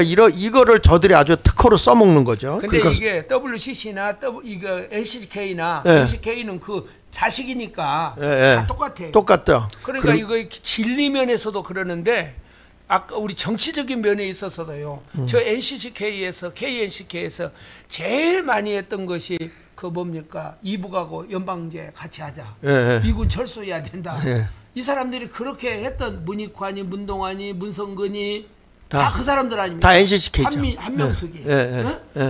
그러니까 이거를 저들이 아주 특허로 써먹는 거죠. 근데 그러니까 이게 WCC나 이거 NCK나 예. NCK는 그 자식이니까 예. 다 똑같아요. 똑같죠. 그러니까 이거 진리면에서도 그러는데 아까 우리 정치적인 면에 있어서도요. 저 NCK에서 KNCK에서 제일 많이 했던 것이 그 뭡니까? 이북하고 연방제 같이 하자. 예. 미군 철수해야 된다. 예. 이 사람들이 그렇게 했던 문익환이, 문동환이, 문성근이 다 그 사람들 아닙니까? 다 NCK죠. 한명숙이. 예.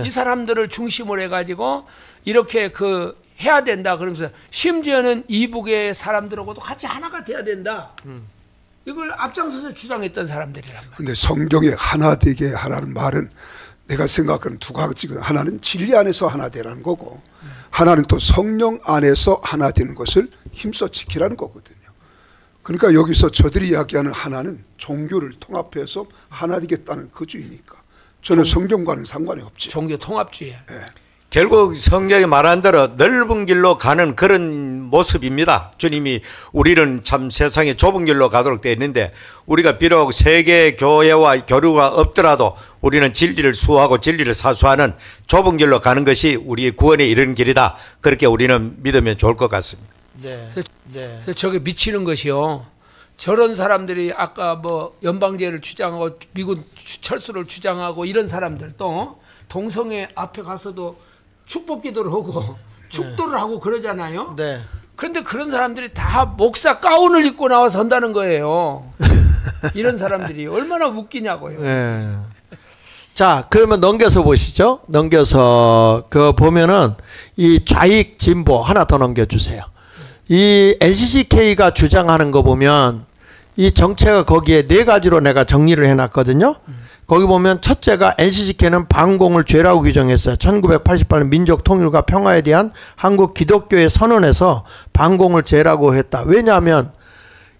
이 사람들을 중심으로 해가지고 이렇게 그 해야 된다. 그러면서 심지어는 이북의 사람들하고도 같이 하나가 돼야 된다. 이걸 앞장서서 주장했던 사람들이란 말이에요. 근데 성경에 하나 되게 하라는 말은 내가 생각하는 두 가지가 하나는 진리 안에서 하나 되라는 거고 하나는 또 성령 안에서 하나 되는 것을 힘써 지키라는 거거든요. 그러니까 여기서 저들이 이야기하는 하나는 종교를 통합해서 하나 되겠다는 그 주의니까 저는 성경과는 상관이 없지. 종교 통합주의. 예. 결국 성경이 말한 대로 넓은 길로 가는 그런 모습입니다. 주님이 우리는 참 세상에 좁은 길로 가도록 되어 있는데 우리가 비록 세계 교회와 교류가 없더라도 우리는 진리를 수호하고 진리를 사수하는 좁은 길로 가는 것이 우리의 구원에 이르는 길이다. 그렇게 우리는 믿으면 좋을 것 같습니다. 네. 그래서 저게 미치는 것이요. 저런 사람들이 아까 뭐 연방제를 주장하고 미군 철수를 주장하고 이런 사람들 또 동성애 앞에 가서도 축복기도를 하고 축도를 하고 그러잖아요. 네. 그런데 그런 사람들이 다 목사 가운을 입고 나와서 한다는 거예요. 이런 사람들이 얼마나 웃기냐고요. 네. 자, 그러면 넘겨서 보시죠. 넘겨서 그 보면은 이 좌익 진보 하나 더 넘겨주세요. 이 NCCK가 주장하는 거 보면 이 정체가 거기에 네 가지로 내가 정리를 해놨거든요. 거기 보면 첫째가 NCCK는 반공을 죄라고 규정했어요. 1988년 민족 통일과 평화에 대한 한국 기독교의 선언에서 반공을 죄라고 했다. 왜냐하면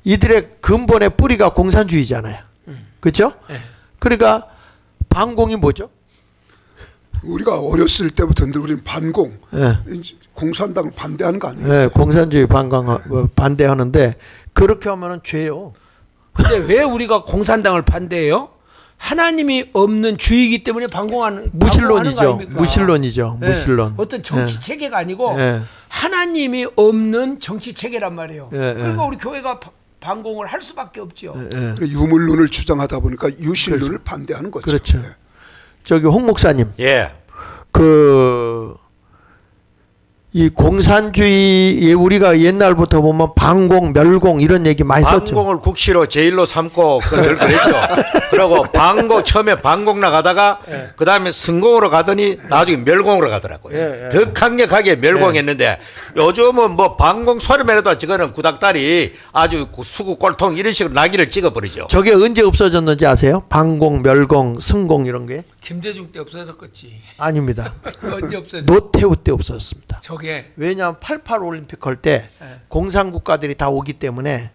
이들의 근본의 뿌리가 공산주의잖아요. 그렇죠? 네. 그러니까 반공이 뭐죠? 우리가 어렸을 때부터 늘 우리는 반공, 네. 공산당을 반대하는 거 아니에요? 네, 공산주의 반대하는데 그렇게 하면은 죄요. 근데 왜 우리가 공산당을 반대해요? 하나님이 없는 주의이기 때문에 반공하는 무신론이죠. 거 무신론이죠. 네. 무신론. 어떤 정치 체계가 아니고 네. 하나님이 없는 정치 체계란 말이에요. 네. 그러니까 우리 교회가 반공을 할 수밖에 없죠. 네. 유물론을 주장하다 보니까 유신론을 반대하는 거죠. 그렇죠. 네. 저기 홍 목사님. 예. 이 공산주의 우리가 옛날부터 보면 반공, 멸공 이런 얘기 많이 썼죠. 반공을 국시로 제일로 삼고 늘 그랬죠. 그리고 반공 처음에 반공 나가다가 그 다음에 성공으로 가더니 나중에 멸공으로 가더라고요. 더 강력하게 멸공했는데 요즘은 뭐 반공 소리만해도 저거는 구닥다리 아주 수구 꼴통 이런 식으로 낙인을 찍어버리죠. 저게 언제 없어졌는지 아세요? 반공, 멸공, 승공 이런 게? 김대중 때 없어졌겠지. 아닙니다. 언제 없어졌? 노태우 때 없어졌습니다. 저게 왜냐하면 88 올림픽 할 때 네. 공산국가들이 다 오기 때문에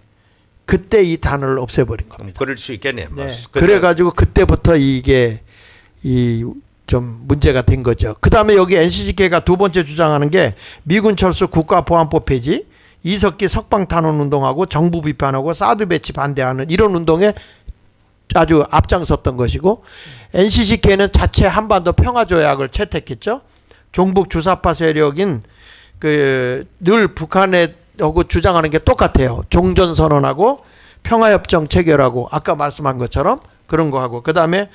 그때 이 단어를 없애버린 겁니다. 그럴 수 있겠네요. 네. 그래가지고 그때부터 이게 좀 문제가 된 거죠. 그 다음에 여기 NCCK가 두 번째 주장하는 게 미군 철수 국가보안법 폐지, 이석기 석방탄원 운동하고 정부 비판하고 사드 배치 반대하는 이런 운동에 아주 앞장섰던 것이고 NCCK는 자체 한반도 평화조약을 채택했죠. 종북 주사파 세력인 늘 북한에 하고 주장하는 게 똑같아요. 종전선언하고 평화협정 체결하고 아까 말씀한 것처럼 그런 거 하고 그 다음에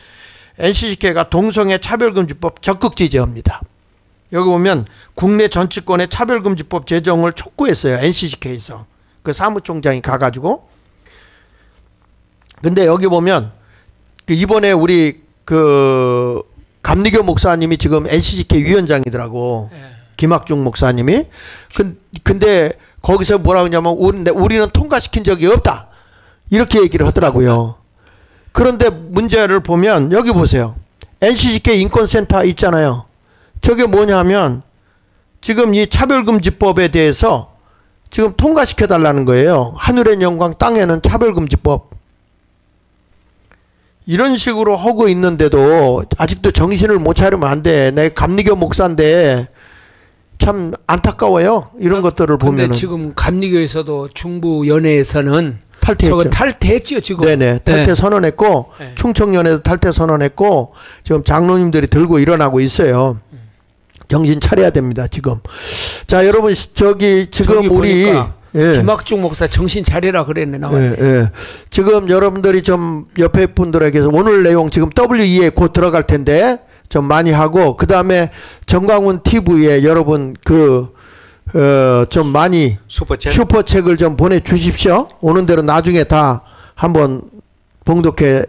NCCK가 동성애 차별금지법 적극 지지합니다. 여기 보면 국내 정치권의 차별금지법 제정을 촉구했어요. NCCK에서 그 사무총장이 가가지고. 근데 여기 보면 이번에 우리 감리교 목사님이 지금 NCCK 위원장이더라고. 김학중 목사님이. 근데 거기서 뭐라고 하냐면 우리는 통과시킨 적이 없다. 이렇게 얘기를 하더라고요. 그런데 문제를 보면 여기 보세요. NCCK 인권센터 있잖아요. 저게 뭐냐면 지금 이 차별금지법에 대해서 지금 통과시켜 달라는 거예요. 하늘의 영광 땅에는 차별금지법. 이런 식으로 하고 있는데도 아직도 정신을 못 차리면 안 돼. 내 감리교 목사인데 참 안타까워요. 이런 것들을 보면은. 지금 감리교에서도 중부 연회에서는 탈퇴했죠. 저거 탈퇴했지요 지금. 네네, 탈퇴 선언했고 네. 충청연에도 탈퇴 선언했고 지금 장로님들이 들고 일어나고 있어요. 정신 차려야 됩니다 지금. 자 여러분 저기 지금 우리 김학중 목사 정신 차리라 그랬네 나왔네. 지금 여러분들이 좀 옆에 분들에게 오늘 내용 지금 WE에 곧 들어갈 텐데 좀 많이 하고 그 다음에 정광훈 TV에 여러분 좀 많이 슈퍼책을 좀 보내주십시오. 오는 대로 나중에 다 한번 봉독이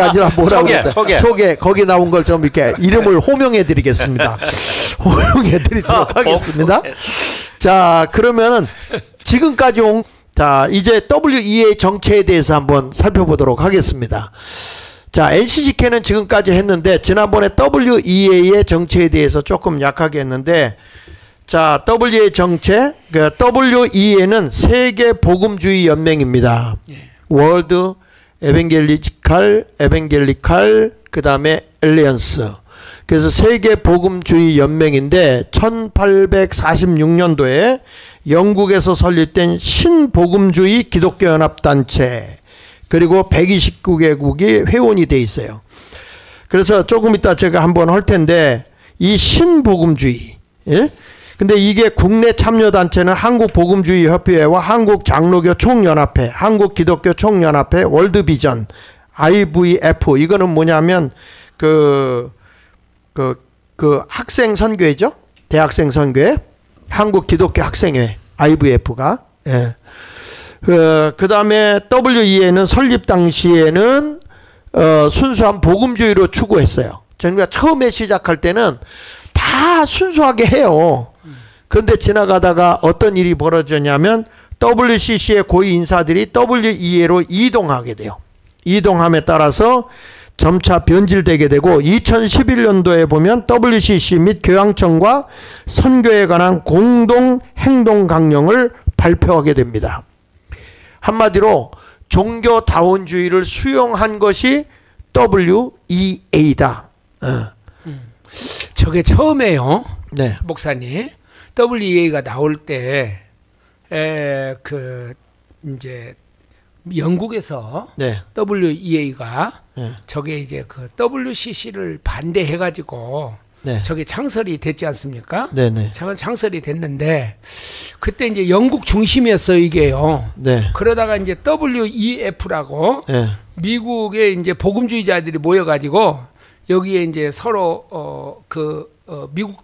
아니라 뭐라고 소개 거기 나온 걸 좀 이렇게 이름을 호명해 드리겠습니다. 호명해 드리도록 하겠습니다. 자 그러면은 지금까지 자 이제 WEA 정체에 대해서 한번 살펴보도록 하겠습니다. 자 NCGK는 지금까지 했는데 지난번에 WEA의 정체에 대해서 조금 약하게 했는데 자 WEA 정체 WEA는 세계 복음주의 연맹입니다. 월드 에벤겔리칼 그 다음에 엘리언스. 그래서 세계 복음주의 연맹인데 1846년도에 영국에서 설립된 신복음주의 기독교 연합단체 그리고 129개국이 회원이 돼 있어요. 그래서 조금 이따 제가 한번 할 텐데 이 신복음주의 근데 이게 국내 참여단체는 한국복음주의협회와 한국장로교 총연합회, 한국기독교 총연합회, 월드비전, IVF 이거는 뭐냐면 그 학생 선교회죠. 대학생 선교회, 한국기독교 학생회, IVF가. 그 다음에 WEA는 설립 당시에는 순수한 복음주의로 추구했어요. 저희가 처음에 시작할 때는 다 순수하게 해요. 그런데 지나가다가 어떤 일이 벌어졌냐면 WCC의 고위 인사들이 WEA로 이동하게 돼요. 이동함에 따라서 점차 변질되게 되고 2011년도에 보면 WCC 및 교황청과 선교에 관한 공동 행동 강령을 발표하게 됩니다. 한마디로 종교다원주의를 수용한 것이 WEA다. 저게 처음에요. 네. 목사님. WEA가 나올 때 이제 영국에서 네. WEA가 네. 저게 이제 그 WCC를 반대해 가지고 네. 저게 창설이 됐지 않습니까? 네네. 창설이 됐는데 그때 이제 영국 중심이었어요 이게요. 네. 그러다가 이제 WEF라고 네. 미국의 이제 복음주의자들이 모여가지고 여기에 이제 서로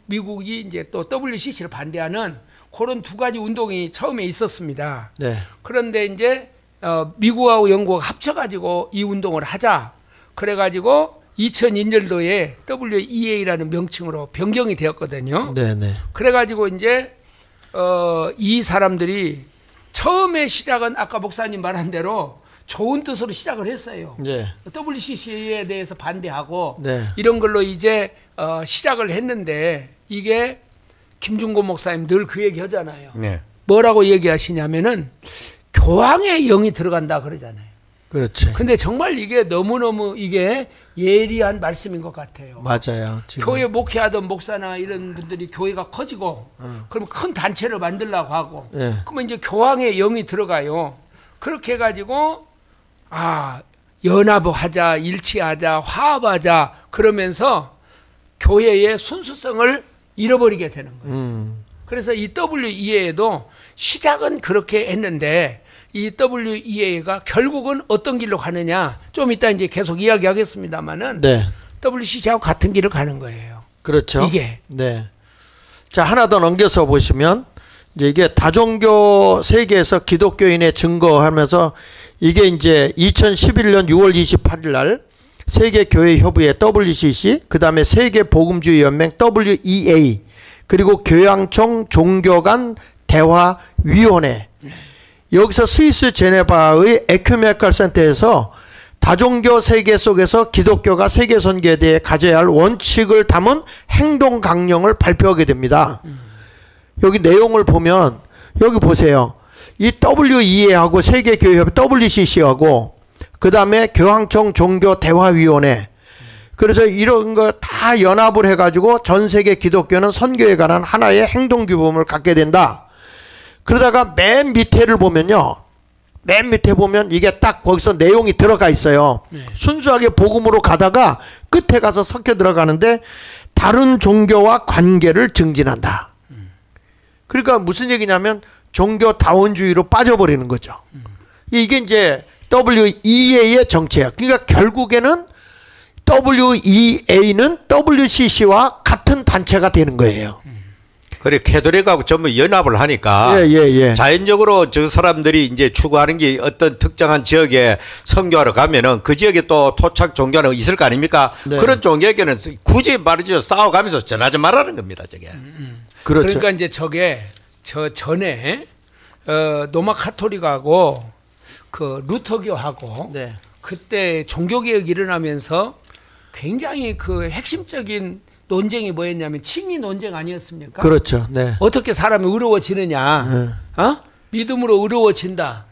미국이 이제 또 WCC를 반대하는 그런 두 가지 운동이 처음에 있었습니다. 네. 그런데 이제 미국하고 영국하고 합쳐가지고 이 운동을 하자. 그래가지고 2002년도에 WEA라는 명칭으로 변경이 되었거든요. 네네. 그래가지고 이제 이 사람들이 처음에 시작은 아까 목사님 말한 대로 좋은 뜻으로 시작을 했어요. 네. WCC에 대해서 반대하고 네. 이런 걸로 이제 시작을 했는데 이게 김중곤 목사님 늘 그 얘기 하잖아요. 네. 뭐라고 얘기하시냐면은 교황의 영이 들어간다 그러잖아요. 그렇지. 근데 정말 이게 너무너무 이게 예리한 말씀인 것 같아요. 맞아요. 지금. 교회 목회하던 목사나 이런 분들이 교회가 커지고 그러면 큰 단체를 만들려고 하고 네. 그러면 이제 교황의 영이 들어가요. 그렇게 해가지고 연합하자, 일치하자, 화합하자 그러면서 교회의 순수성을 잃어버리게 되는 거예요. 그래서 이 WEA도 시작은 그렇게 했는데 이 WEA가 결국은 어떤 길로 가느냐 좀 이따 이제 계속 이야기하겠습니다만은 네. WCC하고 같은 길을 가는 거예요. 그렇죠. 이게. 네. 자, 하나 더 넘겨서 보시면 이제 이게 다종교 세계에서 기독교인의 증거하면서 이게 이제 2011년 6월 28일 날 세계교회협의회 WCC, 그 다음에 세계복음주의연맹 WEA, 그리고 교황청 종교간 대화위원회. 여기서 스위스 제네바의 에큐메니컬 센터에서 다종교 세계 속에서 기독교가 세계 선교에 대해 가져야 할 원칙을 담은 행동 강령을 발표하게 됩니다. 여기 내용을 보면 여기 보세요. 이 WEA하고 세계교회협회 WCC하고 그 다음에 교황청 종교대화위원회, 그래서 이런 거 다 연합을 해가지고 전 세계 기독교는 선교에 관한 하나의 행동규범을 갖게 된다. 그러다가 맨 밑에를 보면요. 맨 밑에 보면 이게 딱 거기서 내용이 들어가 있어요. 순수하게 복음으로 가다가 끝에 가서 섞여 들어가는데 다른 종교와 관계를 증진한다. 그러니까 무슨 얘기냐면 종교다원주의로 빠져버리는 거죠. 이게 이제 WEA의 정체야. 그러니까 결국에는 WEA는 WCC와 같은 단체가 되는 거예요. 그래 캐톨릭하고 전부 연합을 하니까 자연적으로 저 사람들이 이제 추구하는 게 어떤 특정한 지역에 선교하러 가면은 그 지역에 또 토착 종교는 있을 거 아닙니까? 네. 그런 종교에게는 굳이 말이죠 싸워가면서 전하지 말라는 겁니다, 저게. 그렇죠. 그러니까 이제 저게 저 전에 로마 카톨릭하고 그 루터교하고 네. 그때 종교개혁이 일어나면서 굉장히 그 핵심적인 논쟁이 뭐였냐면 칭의 논쟁 아니었습니까? 그렇죠. 네. 어떻게 사람이 의로워지느냐? 믿음으로 의로워진다.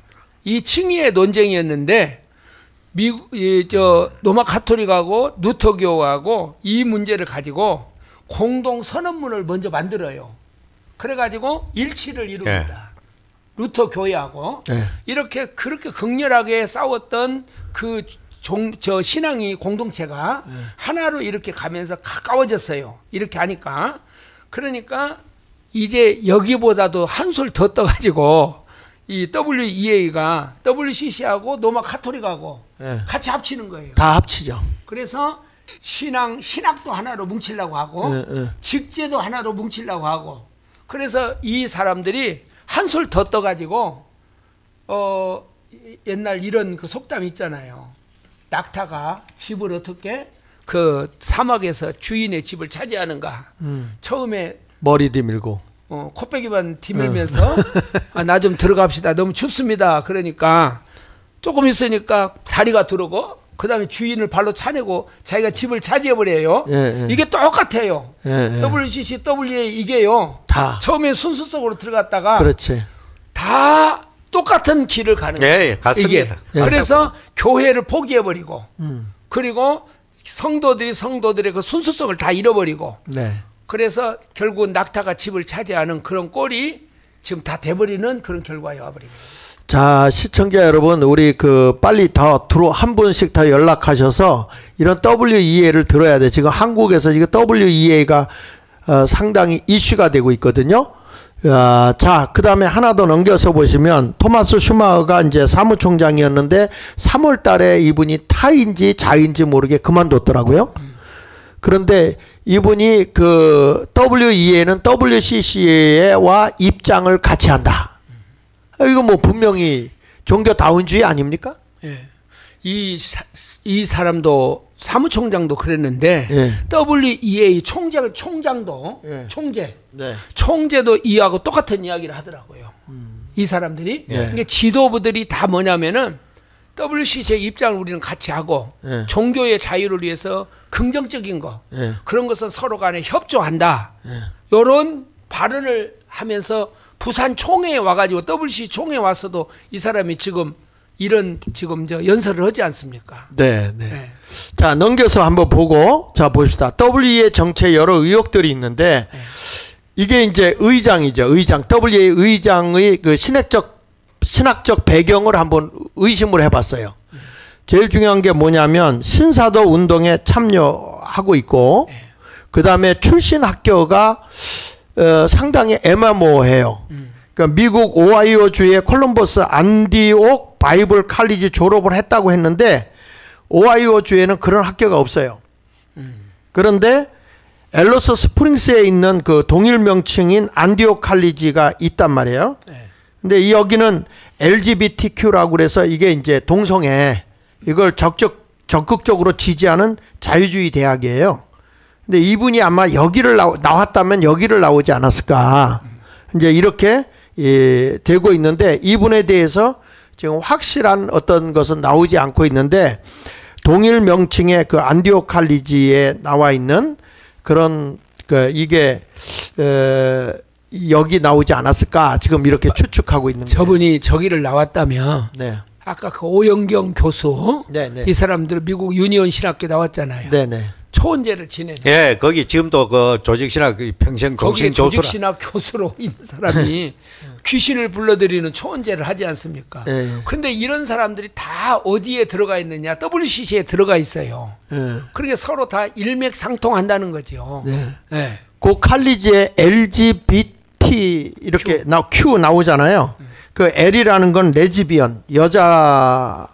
이 칭의의 논쟁이었는데 로마 카톨릭하고 루터교하고 이 문제를 가지고 공동 선언문을 먼저 만들어요. 그래가지고 일치를 이룹니다. 루터 교회하고 이렇게 그렇게 극렬하게 싸웠던 그 신앙이 공동체가 하나로 이렇게 가면서 가까워졌어요. 이렇게 하니까 그러니까 이제 여기보다도 한술 더 떠가지고 이 WEA가 WCC하고 로마 카톨릭하고 같이 합치는 거예요. 다 합치죠. 그래서 신학도 하나로 뭉치려고 하고 직제도 하나로 뭉치려고 하고 그래서 이 사람들이 한술 더 떠가지고 옛날 이런 그 속담이 있잖아요. 낙타가 집을 어떻게 그 사막에서 주인의 집을 차지하는가. 처음에 머리 뒤밀고 코빼기만 뒤밀면서 나 좀 들어갑시다. 너무 춥습니다. 그러니까 조금 있으니까 다리가 들어오고 그 다음에 주인을 발로 차내고 자기가 집을 차지해버려요. 이게 똑같아요. WCC, WA 이게요. 다. 처음에 순수 속으로 들어갔다가 그렇지. 다 똑같은 길을 가는 거예요. 같습니다. 이게. 그래서 교회를 포기해버리고 그리고 성도들의 그 순수성을 다 잃어버리고 그래서 결국은 낙타가 집을 차지하는 그런 꼴이 지금 다 돼버리는 그런 결과에 와버린 거예요. 자, 시청자 여러분, 우리 그 빨리 한 분씩 더 연락하셔서 이런 WEA를 들어야 돼. 지금 한국에서 지금 WEA가 상당히 이슈가 되고 있거든요. 자, 그 다음에 하나 더 넘겨서 보시면 토마스 슈마허가 이제 사무총장이었는데 3월 달에 이분이 타인지 자인지 모르게 그만뒀더라고요. 그런데 이분이 그 WEA는 WCC와 입장을 같이 한다. 이거 뭐 분명히 종교다원주의 아닙니까? 예. 이 사람도 사무총장도 그랬는데 WEA 총장도 총재도 이하고 똑같은 이야기를 하더라고요. 이 사람들이 그러니까 지도부들이 다 뭐냐면은 WCC의 입장을 우리는 같이 하고 종교의 자유를 위해서 긍정적인 거 그런 것은 서로 간에 협조한다. 이런 발언을 하면서 부산 총회에 와가지고 WCC 총회에 와서도 이 사람이 지금 연설을 하지 않습니까? 네. 자, 넘겨서 한번 보고 봅시다. WEA 정체 여러 의혹들이 있는데 이게 이제 의장이죠. WEA 의장의 그 신학적 배경을 한번 의심을 해봤어요. 제일 중요한 게 뭐냐면 신사도 운동에 참여하고 있고 그 다음에 출신 학교가 상당히 애매모호해요. 그러니까 미국 오하이오주의 콜럼버스 안디옥 바이블 칼리지 졸업을 했다고 했는데 오하이오주에는 그런 학교가 없어요. 그런데 앨러스 스프링스에 있는 그 동일 명칭인 안디옥 칼리지가 있단 말이에요. 근데 여기는 LGBTQ라고 그래서 이게 이제 동성애 이걸 적극적으로 지지하는 자유주의 대학이에요. 근데 이분이 아마 여기를 나왔다면 여기를 나오지 않았을까. 이제 이렇게 되고 있는데 이분에 대해서 지금 확실한 어떤 것은 나오지 않고 있는데 동일 명칭의 그 안디옥 칼리지에 나와 있는 그런 이게 여기 나오지 않았을까 지금 이렇게 추측하고 있는 거예요. 저분이 저기를 나왔다면 아까 그 오영경 교수 이 사람들 미국 유니온 신학교 나왔잖아요. 초원제를 지내는. 예, 거기 지금도 그 조직신학 평생 종신 교수라. 조직신학 교수로 있는 사람이 귀신을 불러들이는 초혼제를 하지 않습니까? 예. 그런데 이런 사람들이 다 어디에 들어가 있느냐? WCC에 들어가 있어요. 예. 그러니까 서로 다 일맥상통한다는 거죠. 네. 네. 그 칼리지에 LGBT 이렇게 Q 나오잖아요. 그 L이라는 건 레즈비언, 여자가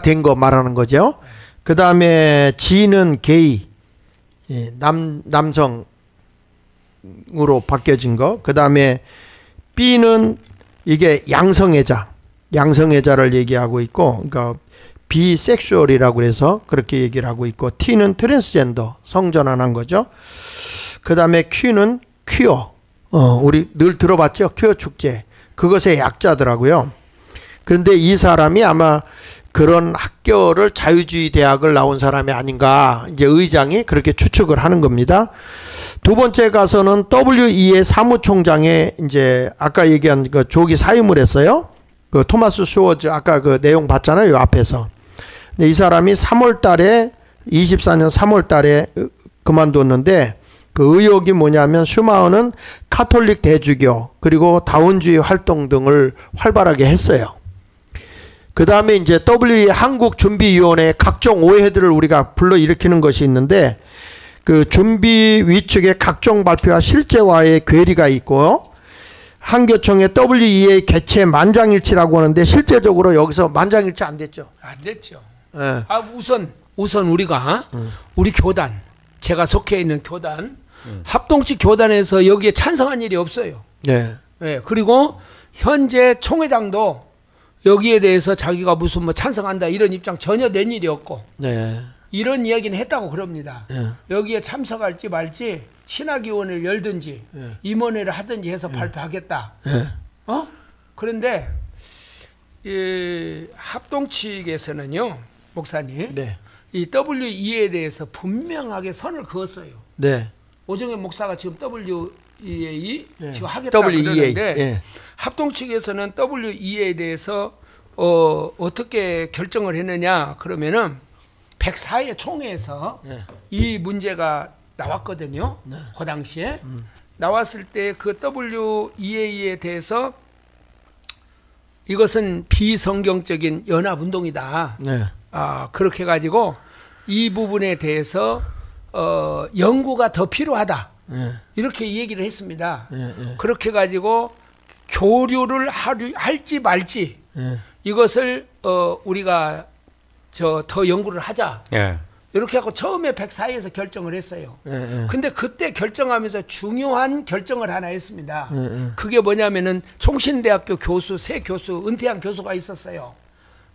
된 거 말하는 거죠. 그 다음에 G는 게이, 예, 남성으로 바뀌어진 거. 그 다음에 B는 이게 양성애자를 얘기하고 있고, 그러니까 비섹슈얼이라고 해서 그렇게 얘기를 하고 있고, T는 트랜스젠더, 성전환한 거죠. 그 다음에 Q는 퀴어, 우리 늘 들어봤죠? 퀴어 축제. 그것의 약자더라고요. 그런데 이 사람이 아마 그런 학교를 자유주의 대학을 나온 사람이 아닌가, 이제 의장이 그렇게 추측을 하는 겁니다. 두 번째 가서는 WEA 사무총장의 이제 아까 얘기한 그 조기 사임을 했어요. 그 토마스 슈워즈 아까 그 내용 봤잖아요. 요 앞에서. 근데 이 사람이 3월 달에 24년 3월 달에 그만뒀는데 그 의혹이 뭐냐면 슈마우는 카톨릭 대주교 그리고 다운주의 활동 등을 활발하게 했어요. 그 다음에 이제 WE 한국준비위원회 각종 오해들을 우리가 불러일으키는 것이 있는데 그 준비 위축의 각종 발표와 실제와의 괴리가 있고 한교총의 WEA 개최 만장일치라고 하는데 실제적으로 여기서 만장일치 안 됐죠? 안 됐죠. 네. 우선 우리가 우리 교단, 제가 속해 있는 교단 합동측 교단에서 여기에 찬성한 일이 없어요. 네. 네. 그리고 현재 총회장도 여기에 대해서 자기가 무슨 뭐 찬성한다 이런 입장 전혀 낸 일이 없고 네. 이런 이야기는 했다고 그럽니다. 네. 여기에 참석할지 말지 신학위원회를 열든지 임원회를 하든지 해서 발표하겠다. 네. 그런데 이 합동 측에서는요, 목사님, 네. 이 WE에 대해서 분명하게 선을 그었어요. 네. 오정현 목사가 지금 WEA 네. 지금 하겠다 WEA. 그러는데 예. 합동 측에서는 WEA에 대해서 어떻게 결정을 했느냐 그러면은 104회 총회에서 네. 이 문제가 나왔거든요. 네. 그 당시에 나왔을 때 그 WEA에 대해서 이것은 비성경적인 연합운동이다. 네. 그렇게 가지고 이 부분에 대해서 연구가 더 필요하다. 네. 이렇게 얘기를 했습니다. 네. 그렇게 가지고 교류를 할지 말지 네. 이것을 우리가 더 연구를 하자. 예. 이렇게 하고 처음에 104회에서 결정을 했어요. 네. 근데 그때 결정하면서 중요한 결정을 하나 했습니다. 그게 뭐냐면은 총신대학교 교수, 새 교수, 은퇴한 교수가 있었어요.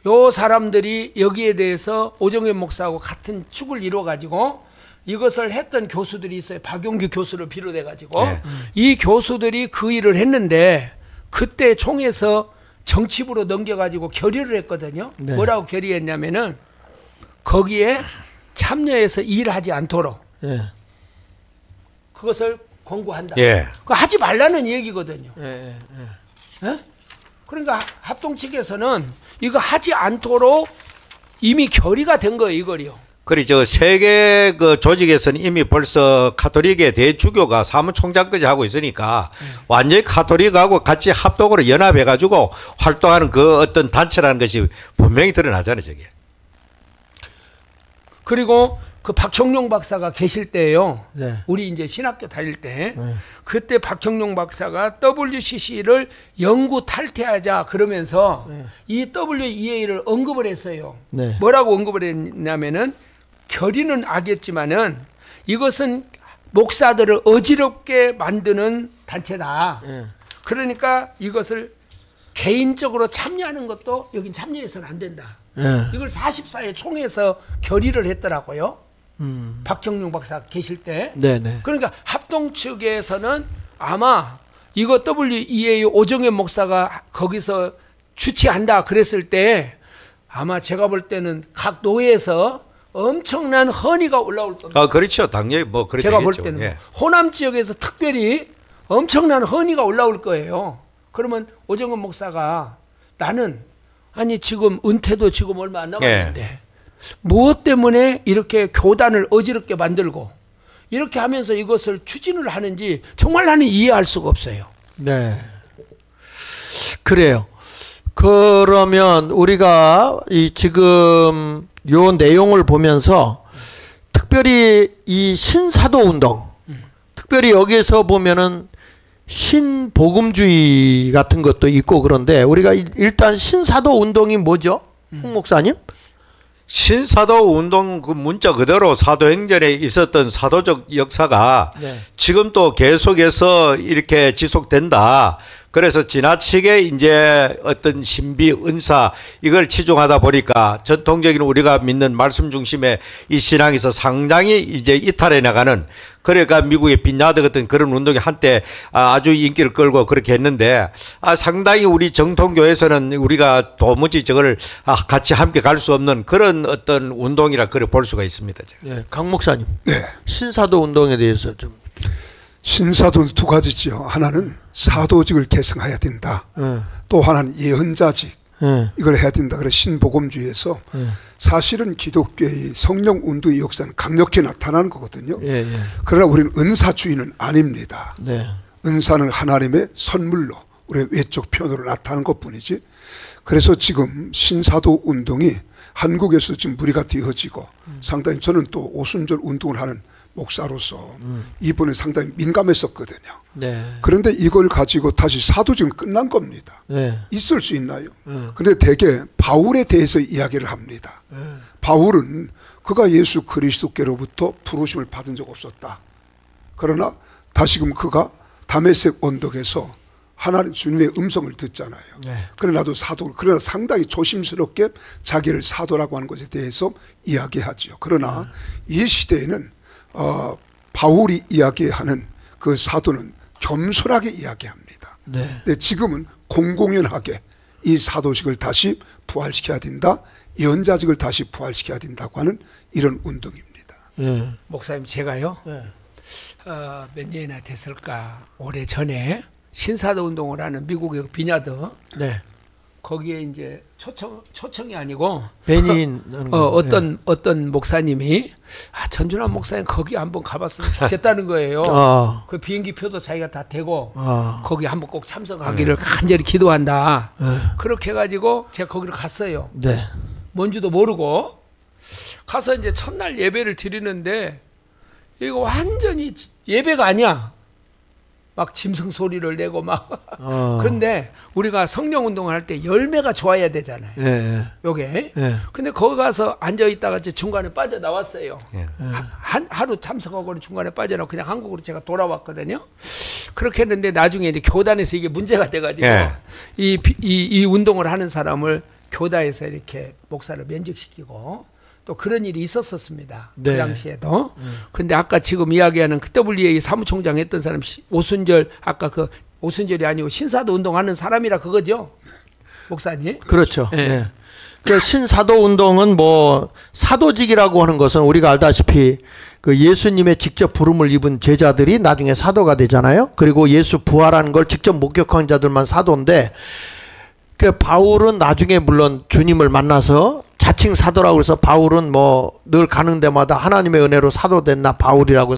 요 사람들이 여기에 대해서 오정현 목사하고 같은 축을 이루어가지고 이것을 했던 교수들이 있어요. 박용규 교수를 비롯해가지고 네. 이 교수들이 그 일을 했는데 그때 총에서 정치부로 넘겨가지고 결의를 했거든요. 네. 뭐라고 결의했냐면은 거기에 참여해서 일하지 않도록 네. 그것을 권고한다. 예. 그거 하지 말라는 얘기거든요. 네. 예? 그러니까 합동 측에서는 이거 하지 않도록 이미 결의가 된 거예요, 이거요. 그리 저 세계 그 조직에서는 이미 벌써 카톨릭의 대주교가 사무총장까지 하고 있으니까 완전히 카톨릭하고 같이 합동으로 연합해가지고 활동하는 그 어떤 단체라는 것이 분명히 드러나잖아요, 저게. 그리고 그 박형룡 박사가 계실 때요. 네. 우리 이제 신학교 다닐 때 그때 박형룡 박사가 WCC를 영구 탈퇴하자 그러면서 이 WEA를 언급을 했어요. 네. 뭐라고 언급을 했냐면은 결의는 알겠지만은 이것은 목사들을 어지럽게 만드는 단체다. 그러니까 이것을 개인적으로 참여하는 것도 여긴 참여해서는 안 된다. 이걸 44회 총회에서 결의를 했더라고요. 박형룡 박사 계실 때. 네네. 그러니까 합동 측에서는 아마 이거 WEA 오정현 목사가 거기서 주최한다 그랬을 때 아마 제가 볼 때는 각 노회에서 엄청난 헌의가 올라올 겁니다. 그렇죠. 당연히 뭐 그렇게 제가 볼 되겠죠. 때는 예. 호남 지역에서 특별히 엄청난 헌의가 올라올 거예요. 그러면 오정현 목사가 나는 아니 지금 은퇴도 지금 얼마 안 남았는데 무엇 때문에 이렇게 교단을 어지럽게 만들고 이렇게 하면서 이것을 추진을 하는지 정말 나는 이해할 수가 없어요. 네. 그래요. 그러면 우리가 이 지금 요 내용을 보면서 특별히 이 신사도 운동, 특별히 여기에서 보면은 신복음주의 같은 것도 있고 그런데 우리가 일단 신사도 운동이 뭐죠? 홍 목사님? 신사도 운동 그 문자 그대로 사도행전에 있었던 사도적 역사가 네. 지금 또 계속해서 이렇게 지속된다. 그래서 지나치게 이제 어떤 신비 은사 이걸 치중하다 보니까 전통적인 우리가 믿는 말씀 중심의 이 신앙에서 상당히 이제 이탈해 나가는, 그러니까 미국의 빈야드 같은 그런 운동이 한때 아주 인기를 끌고 그렇게 했는데 상당히 우리 정통교회에서는 우리가 도무지 저걸 같이 함께 갈 수 없는 그런 어떤 운동이라 그래 볼 수가 있습니다. 네, 강 목사님. 네. 신사도 운동에 대해서 좀. 신사도는 두 가지죠. 하나는 사도직을 계승해야 된다. 또 하나는 예언자직. 이걸 해야 된다. 그래서 신복음주의에서 사실은 기독교의 성령 운동의 역사는 강력히 나타나는 거거든요. 예, 예. 그러나 우리는 은사주의는 아닙니다. 네. 은사는 하나님의 선물로 우리의 외적 표현으로 나타나는 것뿐이지. 그래서 지금 신사도 운동이 한국에서 지금 무리가 되어지고 상당히 저는 또 오순절 운동을 하는 목사로서 이번에 상당히 민감했었거든요. 네. 그런데 이걸 가지고 다시 사도직은 끝난 겁니다. 네. 있을 수 있나요? 그런데 대개 바울에 대해서 이야기를 합니다. 바울은 그가 예수 그리스도께로부터 부르심을 받은 적 없었다. 그러나 다시금 그가 다메섹 언덕에서 하나님 주님의 음성을 듣잖아요. 네. 그러나 나도 사도, 그러나 상당히 조심스럽게 자기를 사도라고 하는 것에 대해서 이야기하죠. 그러나 이 시대에는 바울이 이야기하는 그 사도는 겸손하게 이야기합니다. 네. 근데 지금은 공공연하게 이 사도직을 다시 부활시켜야 된다. 예언자직을 다시 부활시켜야 된다고 하는 이런 운동입니다. 목사님 제가요. 네. 몇 년이나 됐을까? 오래 전에 신사도 운동을 하는 미국의 빈야드 네. 거기에 이제 초청이 아니고 베닌 어떤 목사님이 전준환 목사님 거기 한번 가봤으면 좋겠다는 거예요. 그 비행기 표도 자기가 다 대고 거기 한번 꼭 참석하기를 간절히 기도한다. 그렇게 해가지고 제가 거기를 갔어요. 네. 뭔지도 모르고 가서 이제 첫날 예배를 드리는데 이거 완전히 예배가 아니야. 막 짐승 소리를 내고 막 그런데 우리가 성령 운동을 할 때 열매가 좋아야 되잖아요. 예. 요게. 예. 근데 거기 가서 앉아 있다가 중간에 빠져 나왔어요. 예. 하루 참석하고 중간에 빠져나고 그냥 한국으로 제가 돌아왔거든요. 그렇게 했는데 나중에 이제 교단에서 이게 문제가 돼가지고 예. 이 운동을 하는 사람을 교단에서 이렇게 목사를 면직시키고 또 그런 일이 있었었습니다. 네. 그 당시에도. 근데 아까 지금 이야기하는 그 WA 사무총장 했던 사람 오순절, 아까 그 오순절이 아니고 신사도 운동하는 사람이라 그거죠, 목사님? 그렇죠. 예. 예. 그 신사도 운동은 뭐 사도직이라고 하는 것은 우리가 알다시피 그 예수님의 직접 부름을 입은 제자들이 나중에 사도가 되잖아요. 그리고 예수 부활하는 걸 직접 목격한 자들만 사도인데, 그 바울은 나중에 물론 주님을 만나서 자칭 사도라고 해서 바울은 뭐 늘 가는 데마다 하나님의 은혜로 사도 됐나 바울이라고